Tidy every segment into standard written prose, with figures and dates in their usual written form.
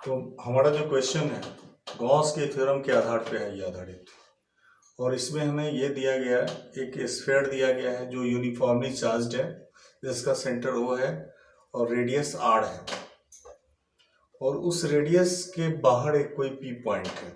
तो हमारा जो क्वेश्चन है गॉस के थ्योरम के आधार पे है ये आधारित। और इसमें हमें ये दिया गया है, एक स्फीयर दिया गया है जो यूनिफॉर्मली चार्ज्ड है, जिसका सेंटर O है और रेडियस R है, और उस रेडियस के बाहर एक कोई P पॉइंट है,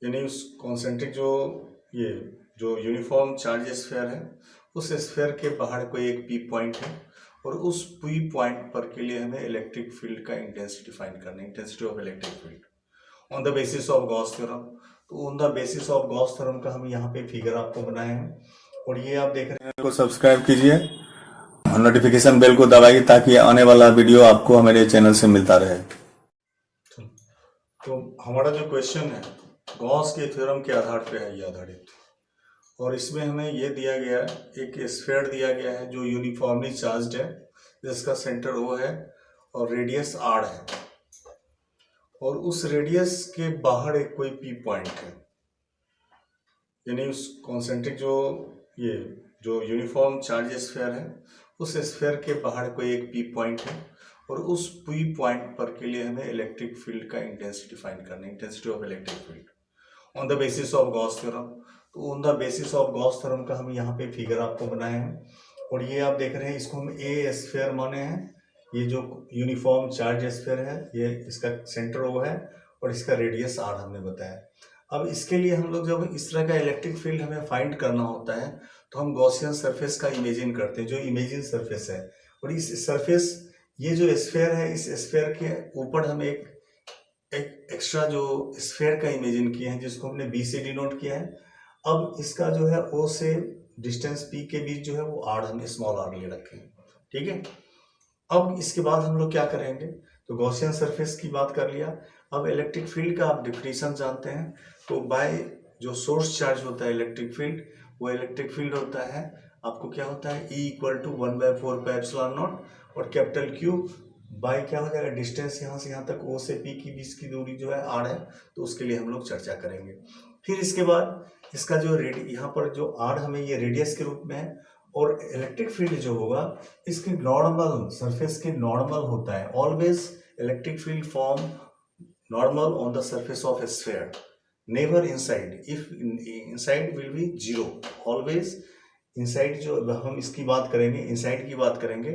यानी उस कॉन्सेंट्रिक जो यूनिफॉर्म चार्ज स्फीयर है उस स्फीयर के बाहर कोई एक P पॉइंट है, और उस P पॉइंट पर के लिए हमें इलेक्ट्रिक फील्ड का इंटेंसिटी फाइंड करना है, intensity of electric field on the basis of Gauss theorem. तो on the basis of Gauss theorem का हम यहाँ पे फिगर आपको बनाए हैं, और ये आप देख रहे हैं, को सब्सक्राइब कीजिए और नोटिफिकेशन बेल को दबाइए ताकि आने वाला वीडियो आपको हमारे चैनल से मिलता रहे। तो हमारा जो क्वेश्चन है गॉस के थ्योरम के आधार पे है ये आधारित। और इसमें हमें ये दिया गया है, एक स्फीयर दिया गया है जो यूनिफॉर्मली चार्ज्ड है, जिसका सेंटर O है और रेडियस R है, और उस रेडियस के बाहर एक कोई P पॉइंट है, यानी उस कॉन्सेंट्रिक जो यूनिफॉर्म चार्ज स्फीयर है उस स्फीयर के बाहर कोई एक P पॉइंट है, और उस P पॉइंट पर के लिए हमें इलेक्ट्रिक फील्ड का इंटेंसिटी फाइंड करना है, intensity of electric field on the basis of Gauss theorem. तो on the basis of Gauss theorem का हम यहाँ पे फिगर आपको बनाए हैं, और ये आप देख रहे हैं, इसको हम A स्फीयर माने हैं। ये जो यूनिफॉर्म चार्ज स्फीयर है, ये इसका सेंटर O है और इसका रेडियस R हमने बताया। अब इसके लिए हम लोग जब इस तरह का इलेक्ट्रिक फील्ड हमें फाइंड करना होता है तो हम गॉसियन सरफेस का इमेजिन करते हैं, जो इमेजिन सरफेस है। और इस सरफेस, ये जो स्फीयर है, इस स्फीयर के ऊपर हम एक एक्स्ट्रा जो स्फीयर का इमेजिन किए हैं, जिसको हमने B से डिनोट किया है। अब इसका जो है O से डिस्टेंस P के बीच जो है वो R, हमने स्मॉल r ले रखे हैं, ठीक है। अब इसके बाद हम लोग क्या करेंगे, तो गॉसियन सरफेस की बात कर लिया। अब इलेक्ट्रिक फील्ड का आप डिफिनीशन जानते हैं, तो बाय जो सोर्स चार्ज होता है इलेक्ट्रिक फील्ड, वो इलेक्ट्रिक फील्ड होता है, आपको क्या होता है, E = 1/4πε0, और कैपिटल Q बाय क्या हो जाएगा, डिस्टेंस यहाँ से यहाँ तक O से P की बीच की दूरी जो है R है, तो उसके लिए हम लोग चर्चा करेंगे। फिर इसके बाद इसका जो यहाँ पर जो R हमें ये रेडियस के रूप में है, और इलेक्ट्रिक फील्ड जो होगा इसके नॉर्मल सरफेस के नॉर्मल होता है। Always electric field form normal on the surface of A sphere, never inside. If inside will be 0, always inside. जो हम इसकी बात करेंगे, इनसाइड की बात करेंगे,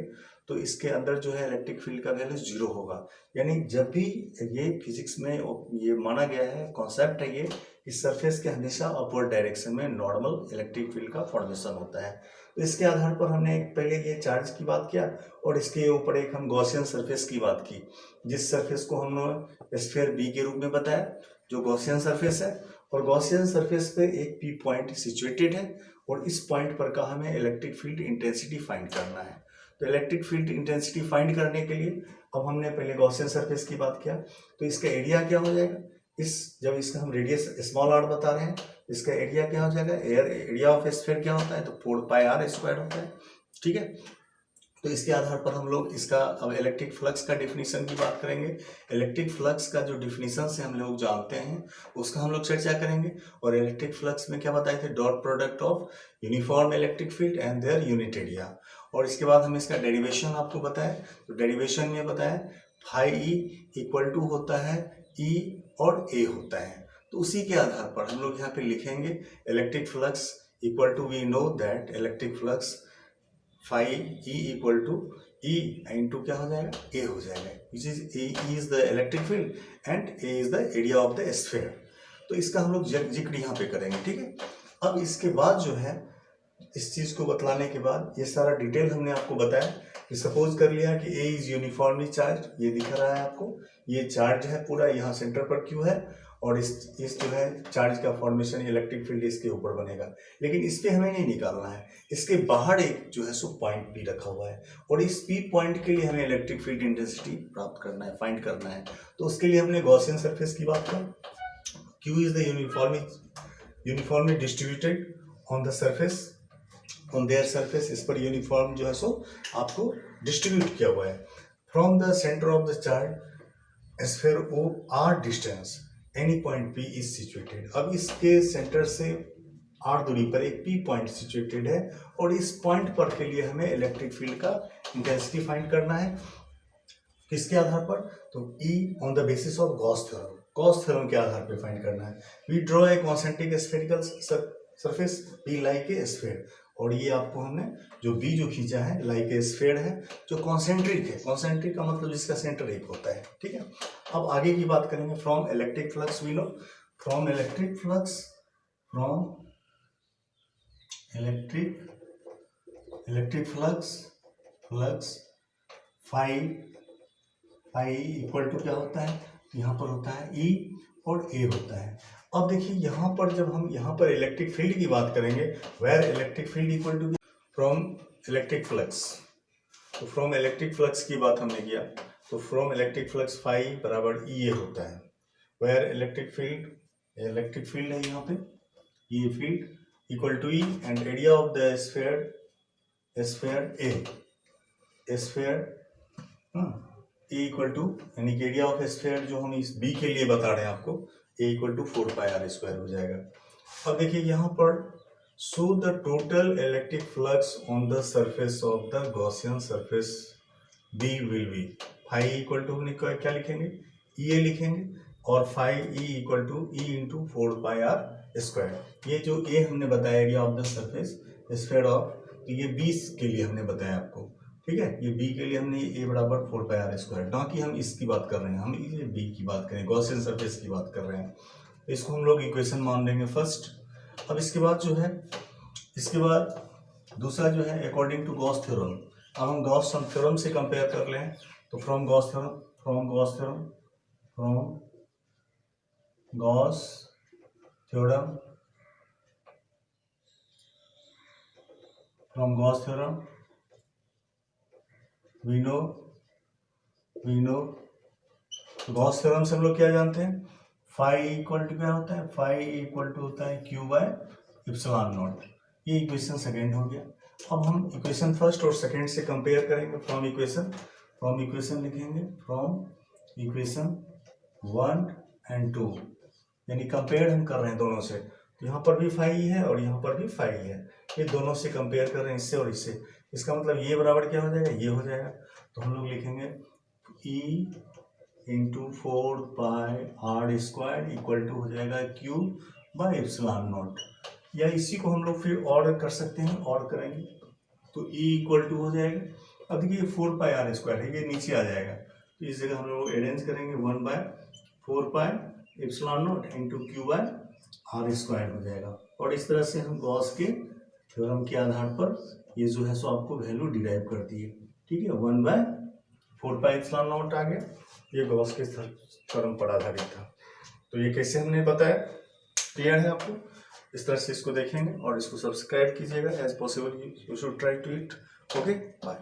तो इसके अंदर जो है इलेक्ट्रिक फील्ड का वैल्यू 0 होगा। यानी जब भी ये फिजिक्स में ये माना गया है, कॉन्सेप्ट है ये, इस सरफेस के हमेशा अपवर्ड डायरेक्शन में नॉर्मल इलेक्ट्रिक फील्ड का फॉर्मेशन होता है। तो इसके आधार पर हमने पहले ये चार्ज की बात किया, और इसके ऊपर एक हम गॉसियन सरफेस की बात की, जिस सरफेस को हमने स्फीयर B के रूप में बताया, जो गॉसियन सरफेस है। और गॉसियन सरफेस पे एक P पॉइंट सिचुएटेड है, और इस पॉइंट पर का हमें इलेक्ट्रिक फील्ड इंटेंसिटी फाइंड करना है। तो इलेक्ट्रिक फील्ड इंटेंसिटी फाइंड करने के लिए अब हमने पहले गॉसियन सरफेस की बात किया, तो इसका एरिया क्या हो जाएगा, जब इसका हम रेडियस स्मॉल r बता रहे हैं, इसका एरिया क्या हो जाएगा, एरिया ऑफ स्फीयर क्या होता है, तो 4πr² होता है, ठीक है। तो इसके आधार पर हम लोग इसका अब इलेक्ट्रिक फ्लक्स का डिफिनीशन की बात करेंगे। इलेक्ट्रिक फ्लक्स का जो डिफिनीशन से हम लोग जानते हैं उसका हम लोग चर्चा करेंगे। और इलेक्ट्रिक फ्लक्स में क्या बताए थे, dot product of uniform electric field and their unit area. और इसके बाद हम इसका डेरिवेशन आपको बताएं, तो डेरिवेशन में बताएं φE = होता है E और A होता है। तो उसी के आधार पर हम लोग यहाँ पे लिखेंगे electric flux = we know that electric flux φE = E into क्या हो जाएगा, A हो जाएगा, which is E is the electric field and A is the area of the sphere. तो इसका हम लोग जिक्र यहाँ पे करेंगे, ठीक है। अब इसके बाद जो है, इस चीज़ को बतलाने के बाद ये सारा डिटेल हमने आपको बताया कि सपोज कर लिया कि A इज यूनिफॉर्मली चार्ज, ये दिख रहा है आपको, ये चार्ज है पूरा, यहाँ सेंटर पर Q है, और इस जो है चार्ज का फॉर्मेशन इलेक्ट्रिक फील्ड इसके ऊपर बनेगा। लेकिन इस पे हमें नहीं निकालना है, इसके बाहर एक जो है सो पॉइंट P रखा हुआ है, और इस P पॉइंट के लिए हमें इलेक्ट्रिक फील्ड इंटेंसिटी प्राप्त करना है, फाइंड करना है। तो उसके लिए हमने गॉसियन सरफेस की बात की। Q is the uniformly distributed on the surface, on their surface, इस पर यूनिफॉर्म जो है सो आपको डिस्ट्रीब्यूट किया हुआ है। From the centre of the charge sphere O R distance any point P is situated. अब इसके सेंटर से R दूरी पर एक P पॉइंट सिचुएटेड है, और इस पॉइंट पर के लिए हमें इलेक्ट्रिक फील्ड का इंटेंसिटी फाइंड करना है। किसके आधार पर? तो E on the basis of Gauss theorem, Gauss theorem के आधार पे फाइंड करना है। We draw a concentric spherical surface be like a sphere, और ये आपको हमने जो बी जो खींचा है लाइक ए स्फेयर है जो कॉन्सेंट्रिक है। कॉन्सेंट्रिक का मतलब जिसका सेंटर एक होता है, ठीक है। अब आगे की बात करेंगे। From electric flux we know, from electric flux, from electric flux phi equal to क्या होता है? यहाँ पर होता है E और A होता है। अब देखिए यहाँ पर जब हम यहाँ पर इलेक्ट्रिक फील्ड की बात करेंगे, where electric field equal to from electric flux, तो फ्रॉम इलेक्ट्रिक फ्लक्स की बात हमने किया, तो फ्रॉम इलेक्ट्रिक फ्लक्स फाई बराबर EA होता है। वेयर इलेक्ट्रिक फील्ड है यहाँ पे, ये field equal to E and area of the sphere A equal to, यानी कि एरिया ऑफ स्फीयर जो हम इस बी के लिए बता रहे हैं आपको, ए इक्वल टू 4πr² हो जाएगा। अब देखिए यहाँ पर show the total electric flux on the surface of the Gaussian surface be will be, phi equal to हमने क्या लिखेंगे? E A लिखेंगे, और phi E equal to E into 4πr²। ये जो ए हमने बताया area of the surface sphere of, तो ये 20 के लिए हमने बताया आपको, ठीक है। ये बी के लिए हमने ए बराबर 4πr², ना कि हम इसकी बात कर रहे हैं, हम ये बी की बात करें, गॉसियन सरफेस की बात कर रहे हैं। इसको हम लोग इक्वेशन मान लेंगे फर्स्ट। अब इसके बाद जो है, इसके बाद दूसरा जो है अकॉर्डिंग टू गॉस थ्योरम। अब हम गॉस थ्योरम से कंपेयर कर लें, तो from Gauss theorem we know Gauss theorem से हम लोग क्या जानते हैं? फाई इक्वल टू क्या होता है? फाई इक्वल टू होता है Q/ε0। ये इक्वेशन सेकेंड हो गया। अब हम इक्वेशन फर्स्ट और सेकेंड से कंपेयर करेंगे। फ्रॉम इक्वेशन लिखेंगे, फ्रॉम इक्वेशन 1 and 2, यानी कंपेयर हम कर रहे हैं दोनों से, तो यहाँ पर भी फाई है और यहाँ पर भी फाई है, ये दोनों से कंपेयर कर रहे हैं, इससे और इससे। इसका मतलब ये बराबर क्या हो जाएगा? ये हो जाएगा। तो हम लोग लिखेंगे E into 4πr² equal to हो जाएगा Q/ε0, या इसी को हम लोग फिर और कर सकते हैं, और करेंगे तो E इक्वल टू हो जाएगा। अब देखिए 4πr² है, ये नीचे आ जाएगा, तो इस जगह हम लोग अरेंज करेंगे 1/4πε0 इंटू Q/r² हो जाएगा। और इस तरह से हम गॉस के थ्योरम के आधार पर ये जो है सो आपको वैल्यू डिराइव करती है, ठीक है। 1/4πε0 आ गया, ये गॉस के थ्योरम पर आधारित था। तो ये कैसे हमने बताया, क्लियर है आपको? इस तरह से इसको देखेंगे और इसको सब्सक्राइब कीजिएगा as possible, you should try to it. Okay, bye.